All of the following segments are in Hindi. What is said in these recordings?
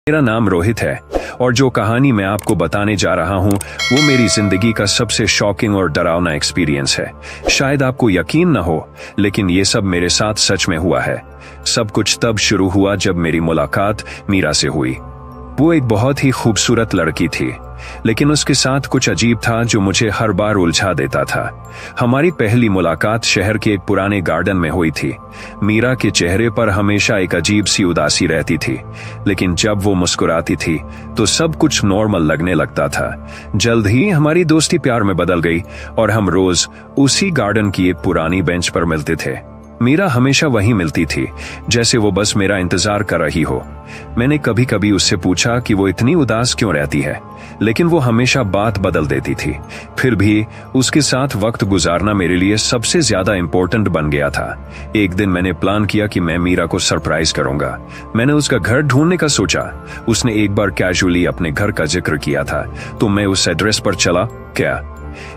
मेरा नाम रोहित है और जो कहानी मैं आपको बताने जा रहा हूँ वो मेरी जिंदगी का सबसे शॉकिंग और डरावना एक्सपीरियंस है। शायद आपको यकीन न हो, लेकिन ये सब मेरे साथ सच में हुआ है। सब कुछ तब शुरू हुआ जब मेरी मुलाकात मीरा से हुई। वो एक बहुत ही खूबसूरत लड़की थी, लेकिन उसके साथ कुछ अजीब था जो मुझे हर बार उलझा देता था। हमारी पहली मुलाकात शहर के एक पुराने गार्डन में हुई थी। मीरा के चेहरे पर हमेशा एक अजीब सी उदासी रहती थी, लेकिन जब वो मुस्कुराती थी तो सब कुछ नॉर्मल लगने लगता था। जल्द ही हमारी दोस्ती प्यार में बदल गई और हम रोज उसी गार्डन की एक पुरानी बेंच पर मिलते थे। मीरा हमेशा वहीं मिलती थी, जैसे वो बस मेरा इंतजार कर रही हो। मैंने कभी कभी उससे पूछा कि वो इतनी उदास क्यों रहती है, लेकिन वो हमेशा बात बदल देती थी। फिर भी उसके साथ वक्त गुजारना मेरे लिए सबसे ज्यादा इम्पोर्टेंट बन गया था। एक दिन मैंने प्लान किया कि मैं मीरा को सरप्राइज करूंगा। मैंने उसका घर ढूंढने का सोचा। उसने एक बार कैजुअली अपने घर का जिक्र किया था, तो मैं उस एड्रेस पर चला। क्या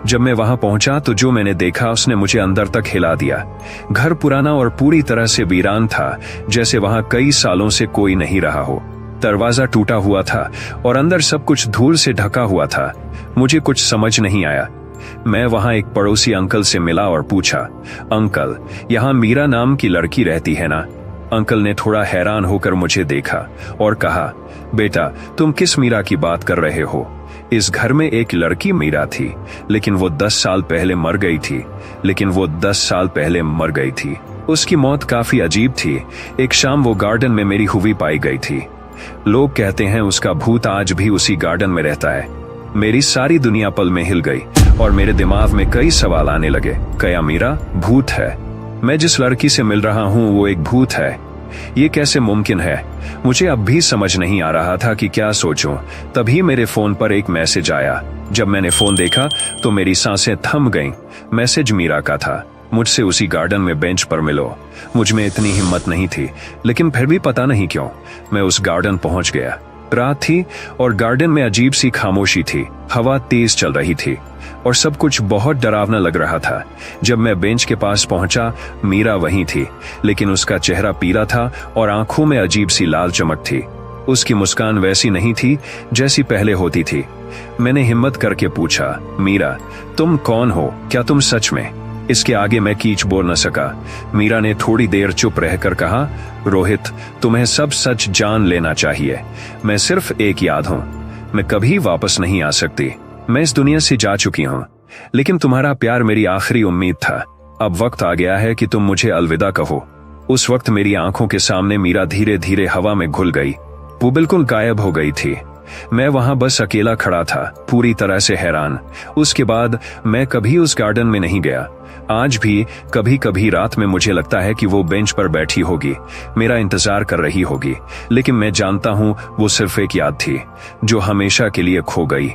जब मैं वहां पहुंचा तो जो मैंने देखा उसने मुझे अंदर तक हिला दिया। घर पुराना और पूरी तरह से वीरान था, जैसे वहां कई सालों से कोई नहीं रहा हो। दरवाजा टूटा हुआ था और अंदर सब कुछ धूल से ढका हुआ था। मुझे कुछ समझ नहीं आया। मैं वहां एक पड़ोसी अंकल से मिला और पूछा, अंकल, यहाँ मीरा नाम की लड़की रहती है ना? अंकल ने थोड़ा हैरान होकर मुझे देखा और कहा, बेटा, तुम किस मीरा की बात कर रहे हो? इस घर में एक लड़की मीरा थी, लेकिन वो 10 साल पहले मर गई थी। उसकी मौत काफी अजीब थी। एक शाम वो गार्डन में मेरी हुई पाई गई थी। लोग कहते हैं उसका भूत आज भी उसी गार्डन में रहता है। मेरी सारी दुनिया पल में हिल गई और मेरे दिमाग में कई सवाल आने लगे। क्या मीरा भूत है? मैं जिस लड़की से मिल रहा हूँ वो एक भूत है? ये कैसे मुमकिन है? मुझे अब भी समझ नहीं आ रहा था कि क्या सोचूं। तभी मेरे फोन पर एक मैसेज आया। जब मैंने फोन देखा तो मेरी सांसें थम गईं। मैसेज मीरा का था, मुझसे उसी गार्डन में बेंच पर मिलो। मुझ में इतनी हिम्मत नहीं थी, लेकिन फिर भी पता नहीं क्यों मैं उस गार्डन पहुंच गया। रात थी और गार्डन में अजीब सी खामोशी थी। हवा तेज चल रही थी और सब कुछ बहुत डरावना लग रहा था। जब मैं बेंच के पास पहुंचा, मीरा वहीं थी, लेकिन उसका चेहरा पीला था और आंखों में अजीब सी लाल चमक थी। उसकी मुस्कान वैसी नहीं थी जैसी पहले होती थी। मैंने हिम्मत करके पूछा, मीरा, तुम कौन हो? क्या तुम सच में? इसके आगे मैं कीच बोल न सका। मीरा ने थोड़ी देर चुप रहकर कहा, रोहित, तुम्हें सब सच जान लेना चाहिए। मैं सिर्फ एक याद हूं। मैं कभी वापस नहीं आ सकती। मैं इस दुनिया से जा चुकी हूं, लेकिन तुम्हारा प्यार मेरी आखिरी उम्मीद था। अब वक्त आ गया है कि तुम मुझे अलविदा कहो। उस वक्त मेरी आंखों के सामने मीरा धीरे धीरे हवा में घुल गई। वो बिल्कुल गायब हो गई थी। मैं वहां बस अकेला खड़ा था, पूरी तरह से हैरान। उसके बाद मैं कभी उस गार्डन में नहीं गया। आज भी कभी कभी रात में मुझे लगता है कि वो बेंच पर बैठी होगी, मेरा इंतजार कर रही होगी, लेकिन मैं जानता हूं वो सिर्फ एक याद थी जो हमेशा के लिए खो गई।